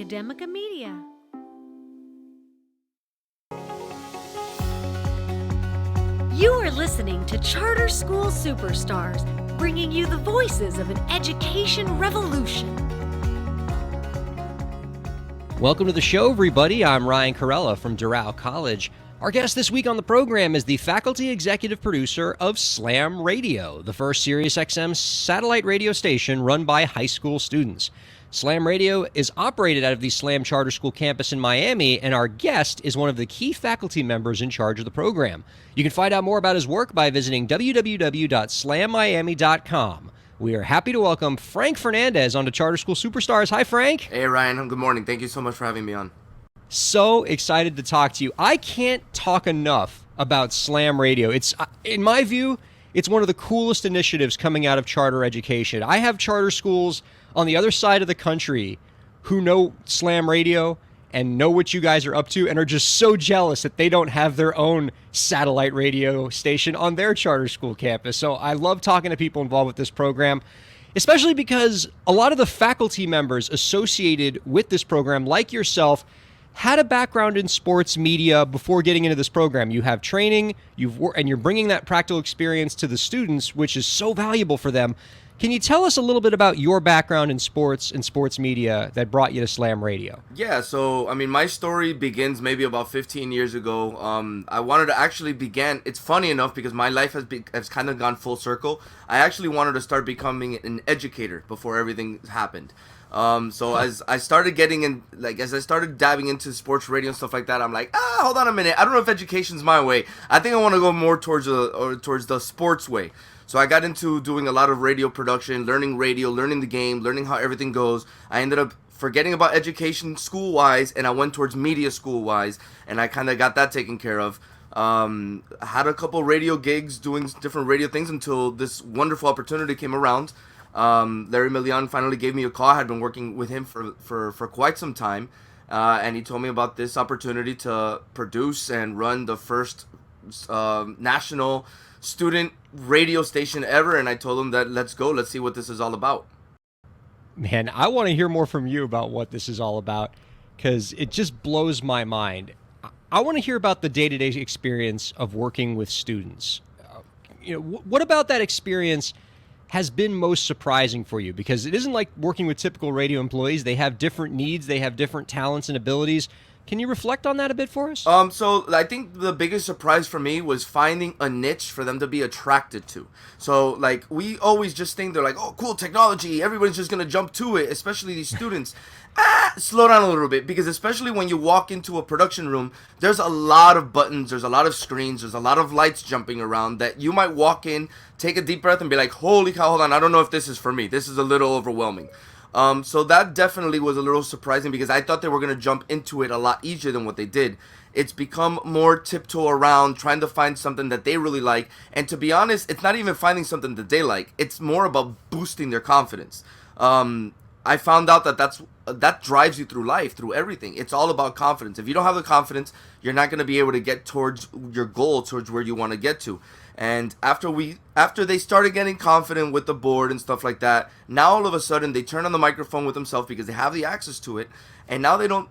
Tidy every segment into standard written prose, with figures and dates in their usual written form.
Academica Media. You are listening to Charter School Superstars, bringing you the voices of an education revolution. Welcome to the show, everybody. I'm Ryan Kairalla from Doral College. Our guest this week on the program is the faculty executive producer of Slam Radio, the first SiriusXM satellite radio station run by high school students. Slam Radio is operated out of the Slam Charter School campus in Miami, and our guest is one of the key faculty members in charge of the program. You can find out more about his work by visiting www.slammiami.com. We are happy to welcome Frank Fernandez onto Charter School Superstars. Hi, Frank. Hey, Ryan. Good morning. Thank you so much for having me on. So excited to talk to you. I can't talk enough about Slam Radio. It's, in my view, it's one of the coolest initiatives coming out of charter education. I have charter schools on the other side of the country who know Slam Radio and know what you guys are up to and are just so jealous that they don't have their own satellite radio station on their charter school campus. So I love talking to people involved with this program, especially because a lot of the faculty members associated with this program, like yourself, had a background in sports media before getting into this program. You have training, and you're bringing that practical experience to the students, which is so valuable for them. Can you tell us a little bit about your background in sports and sports media that brought you to Slam Radio? Yeah, so, my story begins maybe about 15 years ago. I wanted to actually it's funny enough because my life has kind of gone full circle. I actually wanted to start becoming an educator before everything happened. As I started as I started diving into sports radio and stuff like that, I'm like, hold on a minute. I don't know if education's my way. I think I want to go more towards the sports way. So I got into doing a lot of radio production, learning radio, learning the game, learning how everything goes. I ended up forgetting about education school-wise, and I went towards media school-wise, and I kind of got that taken care of. I had a couple radio gigs doing different radio things until this wonderful opportunity came around. Larry Millian finally gave me a call. I had been working with him for quite some time, and he told me about this opportunity to produce and run the first national student radio station ever, and I told him that let's see what this is all about. Man, I want to hear more from you about what this is all about, because it just blows my mind. I want to hear about the day-to-day experience of working with students. What about that experience has been most surprising for you? Because it isn't like working with typical radio employees. They have different needs. They have different talents and abilities. Can you reflect on that a bit for us? So I think the biggest surprise for me was finding a niche for them to be attracted to. So, we always just think they're like, oh, cool technology, everybody's just going to jump to it, especially these students. Slow down a little bit, because especially when you walk into a production room, there's a lot of buttons, there's a lot of screens, there's a lot of lights jumping around that you might walk in, take a deep breath, and be like, holy cow, hold on, I don't know if this is for me. This is a little overwhelming. So that definitely was a little surprising because I thought they were going to jump into it a lot easier than what they did. It's become more tiptoe around, trying to find something that they really like. And to be honest, it's not even finding something that they like. It's more about boosting their confidence. I found out that drives you through life, through everything. It's all about confidence. If you don't have the confidence, you're not going to be able to get towards your goal, towards where you want to get to. And after they started getting confident with the board and stuff like that, now all of a sudden they turn on the microphone with themselves because they have the access to it. And now they don't,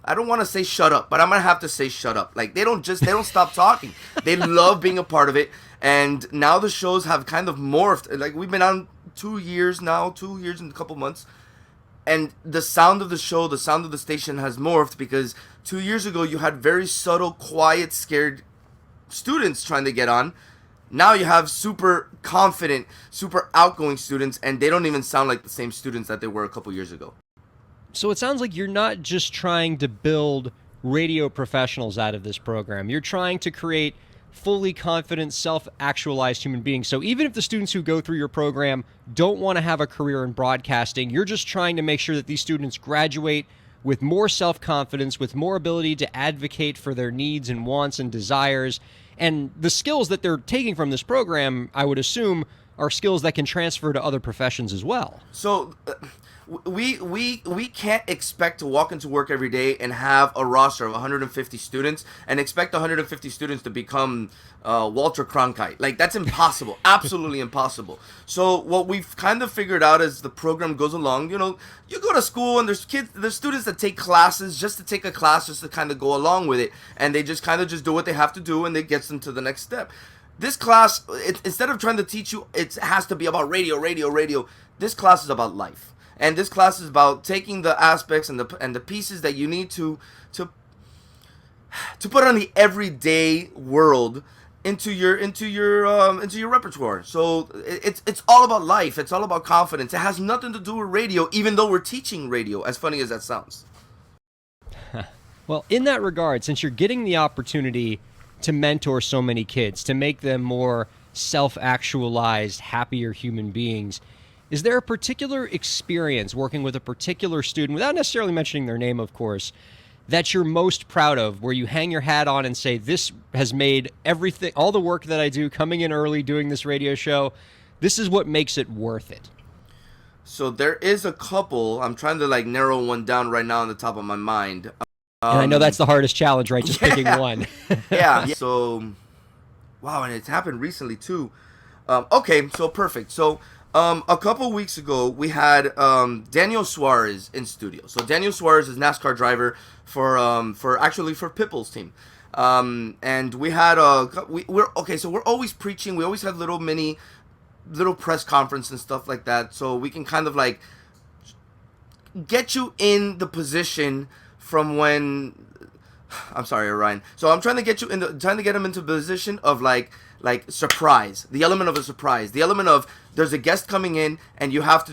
I don't want to say shut up, but I'm going to have to say shut up. They don't stop talking. They love being a part of it. And now the shows have kind of morphed. We've been on 2 years and a couple months. And the sound of the show, the sound of the station has morphed because 2 years ago you had very subtle, quiet, scared students trying to get on. Now you have super confident, super outgoing students, and they don't even sound like the same students that they were a couple years ago. So it sounds like you're not just trying to build radio professionals out of this program. You're trying to create fully confident, self-actualized human beings. So even if the students who go through your program don't want to have a career in broadcasting, you're just trying to make sure that these students graduate with more self-confidence, with more ability to advocate for their needs and wants and desires. And the skills that they're taking from this program, I would assume, are skills that can transfer to other professions as well. So we can't expect to walk into work every day and have a roster of 150 students and expect 150 students to become Walter Cronkite. Like, that's impossible. Absolutely impossible. So what we've kind of figured out as the program goes along, you go to school and there's students that take classes just to take a class, just to kind of go along with it, and they just kind of just do what they have to do, and it gets them to the next step. This class, instead of trying to teach you, it has to be about radio. This class is about life. And this class is about taking the aspects and the pieces that you need to put on the everyday world into your repertoire. So it's all about life. It's all about confidence. It has nothing to do with radio, even though we're teaching radio. As funny as that sounds. Well, in that regard, since you're getting the opportunity to mentor so many kids, to make them more self-actualized, happier human beings, is there a particular experience working with a particular student, without necessarily mentioning their name, of course, that you're most proud of, where you hang your hat on and say, this has made everything, all the work that I do, coming in early, doing this radio show, this is what makes it worth it? So there is a couple. I'm trying to narrow one down right now on the top of my mind. And I know that's the hardest challenge, right? Just picking one. Yeah. So, wow, and it's happened recently too. Okay, so perfect. So, a couple weeks ago, we had Daniel Suarez in studio. So Daniel Suarez is a NASCAR driver for Pitbull's team. And we had so we're always preaching. We always have little press conference and stuff like that, so we can kind of get you in the position from when. I'm sorry, Ryan. So I'm trying to get him into the position of like surprise, the element of a surprise, the element of there's a guest coming in and you have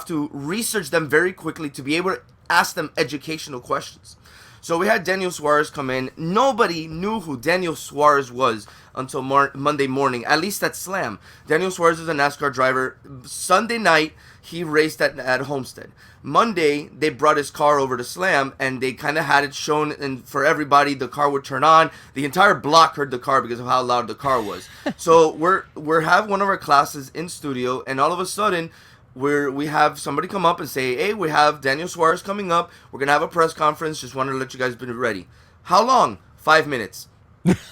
to research them very quickly to be able to ask them educational questions. So we had Daniel Suarez come in. Nobody knew who Daniel Suarez was until Monday morning, at least at Slam. Daniel Suarez is a NASCAR driver. Sunday night, he raced at Homestead. Monday, they brought his car over to Slam, and they kind of had it shown, and for everybody, the car would turn on. The entire block heard the car because of how loud the car was. So we're have one of our classes in studio, and all of a sudden, we have somebody come up and say, hey, we have Daniel Suarez coming up. We're going to have a press conference. Just wanted to let you guys be ready. How long? 5 minutes.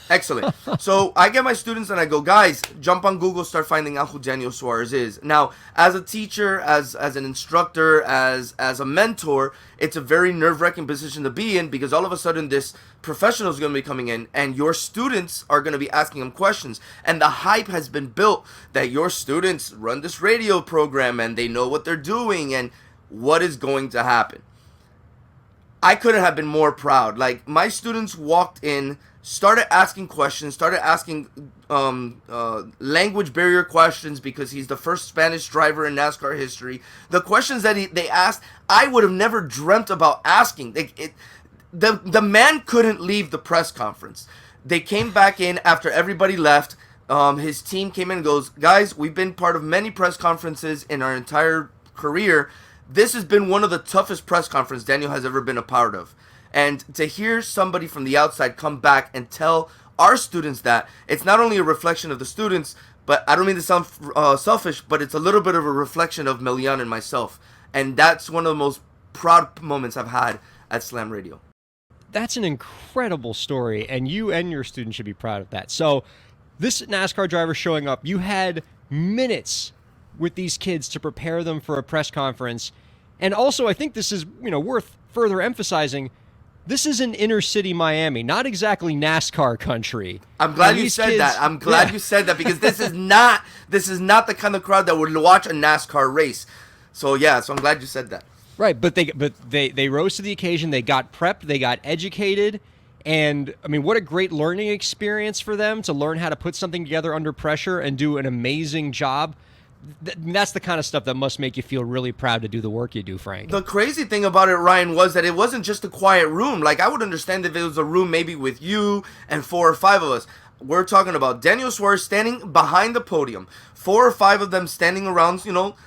Excellent. So I get my students and I go, guys, jump on Google, start finding out who Daniel Suarez is. Now, as a teacher, as an instructor, as a mentor, it's a very nerve-wracking position to be in, because all of a sudden this professional is going to be coming in and your students are going to be asking him questions. And the hype has been built that your students run this radio program and they know what they're doing and what is going to happen. I couldn't have been more proud. My students walked in, started asking questions, started asking language barrier questions, because he's the first Spanish driver in NASCAR history. The questions that they asked, I would have never dreamt about asking. The man couldn't leave the press conference. They came back in after everybody left. His team came in and goes, guys, we've been part of many press conferences in our entire career. This has been one of the toughest press conferences Daniel has ever been a part of. And to hear somebody from the outside come back and tell our students that, it's not only a reflection of the students, but I don't mean to sound selfish, but it's a little bit of a reflection of Milian and myself. And that's one of the most proud moments I've had at Slam Radio. That's an incredible story, and you and your students should be proud of that. So this NASCAR driver showing up, you had minutes with these kids to prepare them for a press conference. And also, I think this is, worth further emphasizing. This is in inner city Miami, not exactly NASCAR country. I'm glad you said that. I'm glad you said that, because this is not the kind of crowd that would watch a NASCAR race. So I'm glad you said that. Right, but they rose to the occasion. They got prepped, they got educated, and I mean, what a great learning experience for them to learn how to put something together under pressure and do an amazing job. That's the kind of stuff that must make you feel really proud to do the work you do, Frank. The crazy thing about it, Ryan, was that it wasn't just a quiet room. I would understand if it was a room maybe with you and 4 or 5 of us. we're talking about Daniel Suarez standing behind the podium, 4 or 5 of them standing around,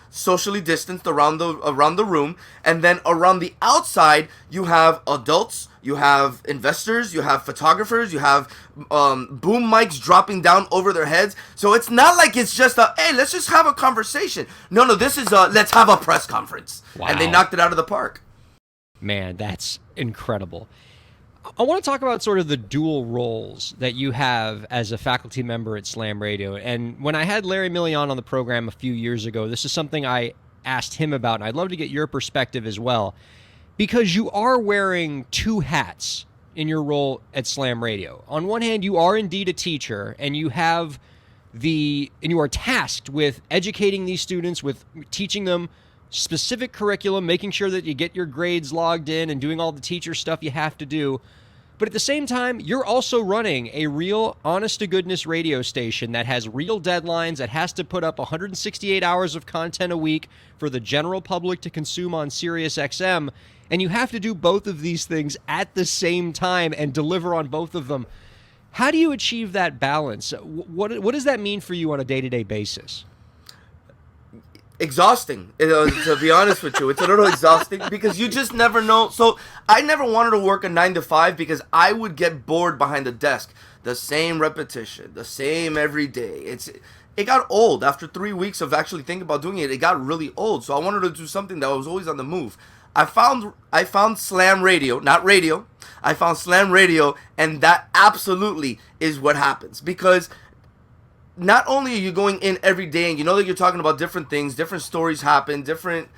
socially distanced around the room, and then around the outside you have adults, you have investors, you have photographers, you have boom mics dropping down over their heads. So it's not like it's just hey, let's just have a conversation. No, this is let's have a press conference. Wow. And they knocked it out of the park. Man, that's incredible. I want to talk about sort of the dual roles that you have as a faculty member at Slam Radio. And when I had Larry Millian on the program a few years ago, this is something I asked him about, and I'd love to get your perspective as well, because you are wearing 2 hats in your role at Slam Radio. On one hand, you are indeed a teacher, and you are tasked with educating these students, with teaching them specific curriculum, making sure that you get your grades logged in and doing all the teacher stuff you have to do. But at the same time, you're also running a real honest-to-goodness radio station that has real deadlines, that has to put up 168 hours of content a week for the general public to consume on SiriusXM, and you have to do both of these things at the same time and deliver on both of them. How do you achieve that balance? What does that mean for you on a day-to-day basis? Exhausting, to be honest with you. It's a little exhausting because you just never know. So I never wanted to work a 9 to 5 because I would get bored behind the desk. The same repetition, the same every day. It got old after 3 weeks of actually thinking about doing it. It got really old. So I wanted to do something that was always on the move. I found Slam Radio, not radio. I found Slam Radio, and that absolutely is what happens, because not only are you going in every day and you know that you're talking about different things, different stories happen, different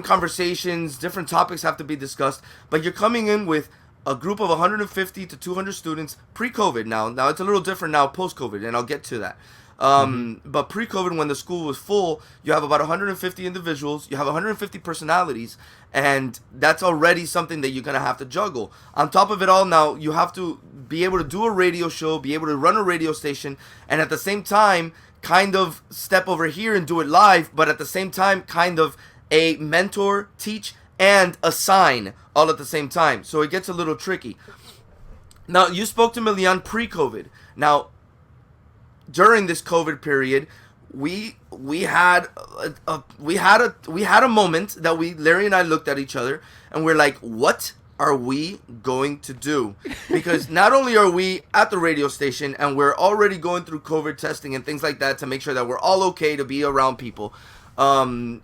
conversations, different topics have to be discussed, but you're coming in with a group of 150 to 200 students pre-COVID. Now it's a little different now post-COVID, and I'll get to that. But pre-COVID, when the school was full, you have about 150 individuals, you have 150 personalities, and that's already something that you're going to have to juggle. On top of it all, now you have to be able to do a radio show, be able to run a radio station, and at the same time kind of step over here and do it live, but at the same time kind of a mentor, teach, and assign all at the same time. So it gets a little tricky. Now, you spoke to Milian pre-COVID. Now, during this COVID period, we had a moment that Larry and I looked at each other and we're like, what are we going to do? Because not only are we at the radio station and we're already going through COVID testing and things like that to make sure that we're all okay to be around people. Now,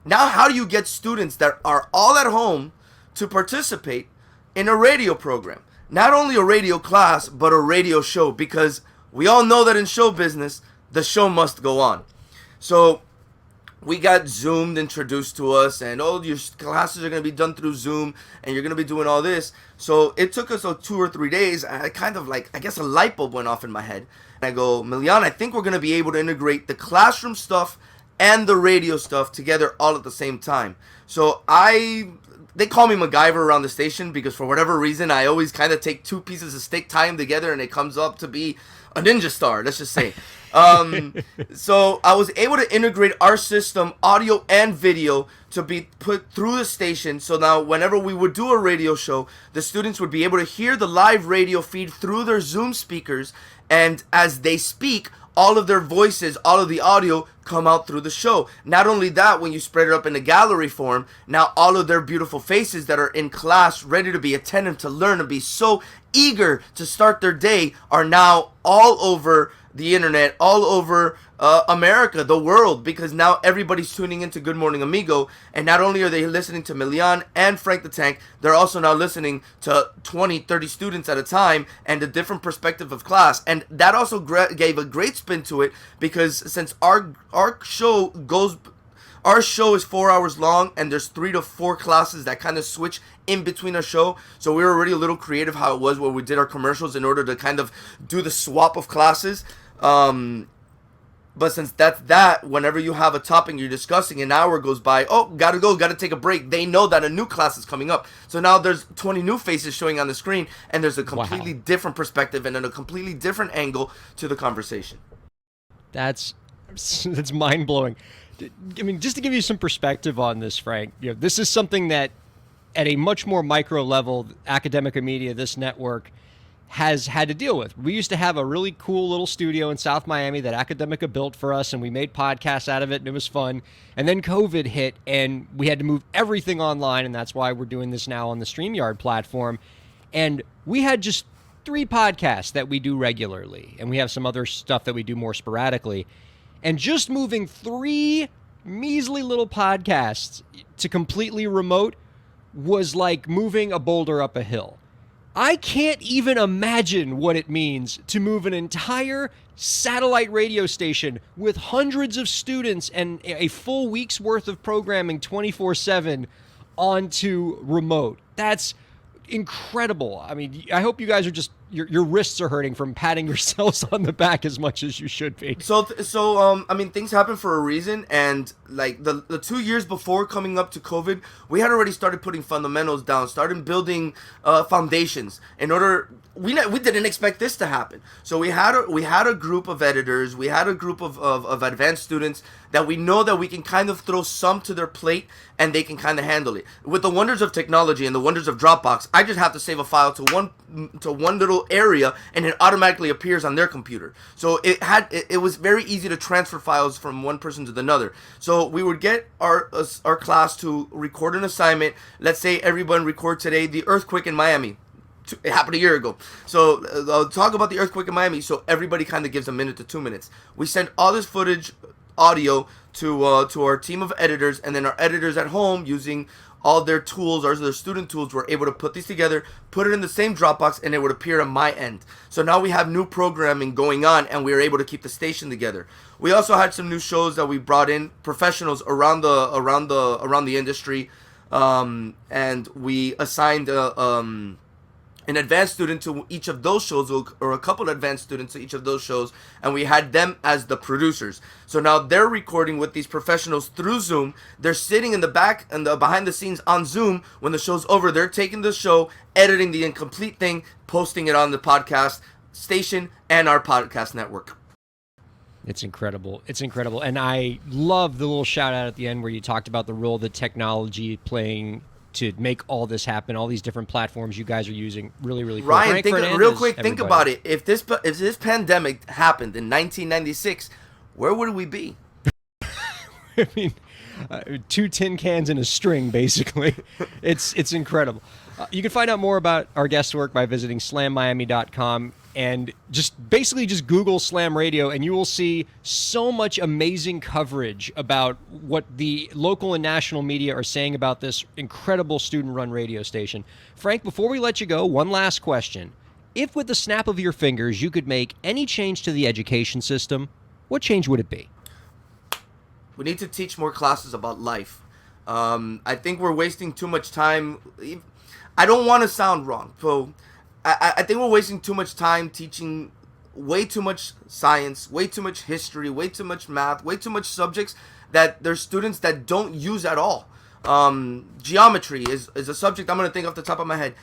how do you get students that are all at home to participate in a radio program? Not only a radio class, but a radio show, because we all know that in show business, the show must go on. So we got Zoomed introduced to us, and your classes are going to be done through Zoom, and you're going to be doing all this. So it took us 2 or 3 days, and I guess a light bulb went off in my head. And I go, Milian, I think we're going to be able to integrate the classroom stuff and the radio stuff together all at the same time. So they call me MacGyver around the station because for whatever reason, I always kind of take 2 pieces of steak, tie them together, and it comes up to be a ninja star, let's just say. So I was able to integrate our system, audio and video, to be put through the station. So now whenever we would do a radio show, the students would be able to hear the live radio feed through their Zoom speakers. And as they speak, all of their voices, all of the audio come out through the show. Not only that, when you spread it up in the gallery form, now all of their beautiful faces that are in class, ready to be attentive, to learn, and be so eager to start their day, are now all over the internet, all over America, the world, because now everybody's tuning into Good Morning Amigo, and not only are they listening to Milian and Frank the Tank, they're also now listening to 20, 30 students at a time, and a different perspective of class. And that also gave a great spin to it, because since our show is 4 hours long, and there's 3 to 4 classes that kind of switch in between our show, so we were already a little creative how it was where we did our commercials in order to kind of do the swap of classes. But since that's whenever you have a topic you're discussing, an hour goes by, gotta take a break. They know that a new class is coming up. So now there's 20 new faces showing on the screen, and there's a completely different perspective and a completely different angle to the conversation. That's mind-blowing. I mean, just to give you some perspective on this, Frank, this is something that at a much more micro level, Academica Media, this network, has had to deal with. We used to have a really cool little studio in South Miami that Academica built for us, and we made podcasts out of it, and it was fun. And then COVID hit, and we had to move everything online, and that's why we're doing this now on the StreamYard platform. And we had just 3 podcasts that we do regularly, and we have some other stuff that we do more sporadically. And just moving 3 measly little podcasts to completely remote was like moving a boulder up a hill. I can't even imagine what it means to move an entire satellite radio station with hundreds of students and a full week's worth of programming 24/7 onto remote. That's incredible. I mean, I hope you guys are just your wrists are hurting from patting yourselves on the back as much as you should be. So I mean, things happen for a reason, and like the 2 years before coming up to COVID, we had already started putting fundamentals down, started building foundations in order. We didn't expect this to happen. So we had a group of editors, we had a group of advanced students that we know that we can kind of throw some to their plate and they can kind of handle it. With the wonders of technology and the wonders of Dropbox, I just have to save a file to one little area and it automatically appears on their computer. So it was very easy to transfer files from one person to another. So we would get our class to record an assignment. Let's say everyone record today the earthquake in Miami. It happened a year ago. So I'll talk about the earthquake in Miami. So everybody kind of gives a minute to 2 minutes. We send all this footage, audio, to our team of editors, and then our editors at home, using all their tools, or their student tools, were able to put these together, put it in the same Dropbox, and it would appear on my end. So now we have new programming going on, and we are able to keep the station together. We also had some new shows that we brought in professionals around the industry, and we assigned an advanced student to each of those shows, or a couple of advanced students to each of those shows, and we had them as the producers. So now they're recording with these professionals through Zoom. They're sitting in the back and behind the scenes on Zoom. When the show's over, they're taking the show, editing the incomplete thing, posting it on the podcast station and our podcast network. It's incredible. It's incredible. And I love the little shout out at the end where you talked about the role that technology playing to make all this happen, all these different platforms you guys are using. Really, really cool. Ryan, Frank Fernandez, real quick, everybody. think about it. If this pandemic happened in 1996, where would we be? I mean, 2 tin cans and a string, basically. It's incredible. You can find out more about our guest work by visiting slammiami.com and just Google Slam Radio, and you will see so much amazing coverage about what the local and national media are saying about this incredible student-run radio station. Frank, before we let you go, one last question. If with the snap of your fingers you could make any change to the education system, what change would it be? We need to teach more classes about life. I think we're wasting too much time. I don't want to sound wrong, so I think we're wasting too much time teaching way too much science, way too much history, way too much math, way too much subjects that there's students that don't use at all. Geometry is a subject I'm going to think off the top of my head.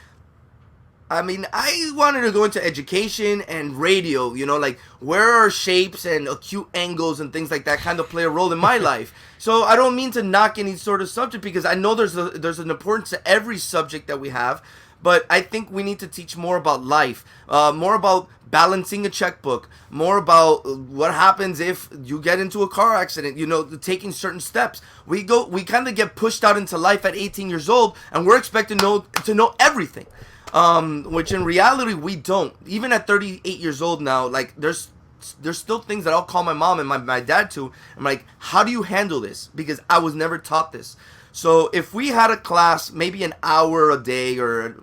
I mean, I wanted to go into education and radio, like where are shapes and acute angles and things like that kind of play a role in my life. So I don't mean to knock any sort of subject, because I know there's an importance to every subject that we have. But I think we need to teach more about life, more about balancing a checkbook, more about what happens if you get into a car accident, taking certain steps. We kind of get pushed out into life at 18 years old, and we're expected to know everything, which in reality we don't. Even at 38 years old now, like there's still things that I'll call my mom and my dad to. I'm like, how do you handle this? Because I was never taught this. So if we had a class, maybe an hour a day, or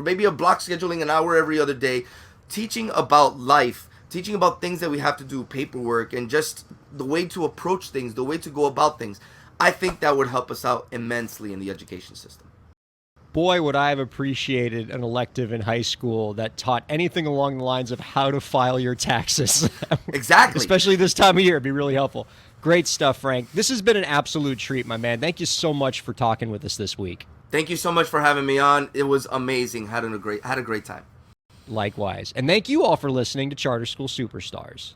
maybe a block scheduling an hour every other day, teaching about life, teaching about things that we have to do, paperwork, and just the way to approach things, the way to go about things, I think that would help us out immensely in the education system. Boy, would I have appreciated an elective in high school that taught anything along the lines of how to file your taxes. Exactly. Especially this time of year. It'd be really helpful. Great stuff, Frank. This has been an absolute treat, my man. Thank you so much for talking with us this week. Thank you so much for having me on. It was amazing. Had a great time. Likewise. And thank you all for listening to Charter School Superstars.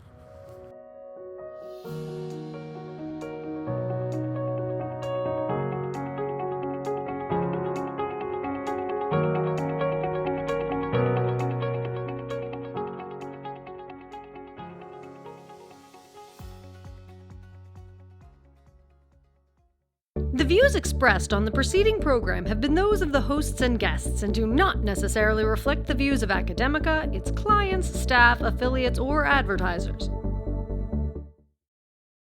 views expressed on the preceding program have been those of the hosts and guests and do not necessarily reflect the views of Academica, its clients, staff, affiliates, or advertisers.